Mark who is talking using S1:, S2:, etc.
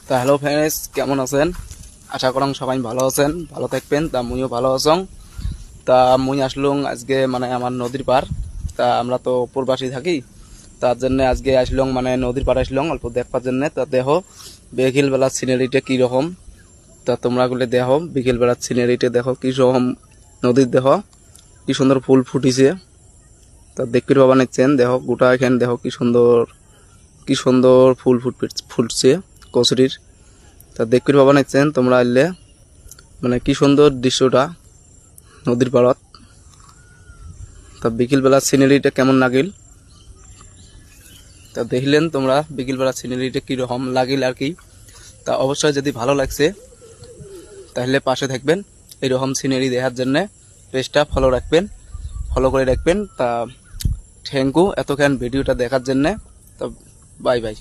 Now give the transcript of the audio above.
S1: তা hello friends, কেমন আছেন? আশা করং সবাই ভালো আছেন, ভালো থাকবেন। তা মুইও ভালো আছং। তা মুই আসলুম আজকে মানে আমার নদীর পার। তা আমরা তো প্রবাসী থাকি, তার জন্য আজকে আসলুম মানে নদীর পার আসলুম অল্প দেখবার জন্য। তা দেখো বিকেল বেলার সিনারিটা কিরকম। তা তোমরা গুলো দেখো বিকেল বেলার সিনারিটা দেখো কি রকম। নদীর দেখো কি সুন্দর ফুল ফুটিছে। তা দেখতে পাবা নিচ্ছেন, দেখো গোটা এখানে দেখো কি সুন্দর কি সুন্দর ফুল ফুটছে কচুরির। তা দেখতে পাবা নিচ্ছেন তোমরা এলে, মানে কি সুন্দর দৃশ্যটা নদীর পাড়ত। তা বিকেল বেলার সিনারিটা কেমন লাগিল তা দেখলেন তোমরা, বিকেল বেলার সিনারিটা কিরকম লাগিল আর কি। তা অবশ্যই যদি ভালো লাগছে তাহলে পাশে থাকবেন এইরকম সিনারি দেখার জন্য। পেজটা ফলো করে রাখবেন। তা থ্যাংক ইউ এতক্ষণ ভিডিওটা দেখার জন্য। তো বাই বাই।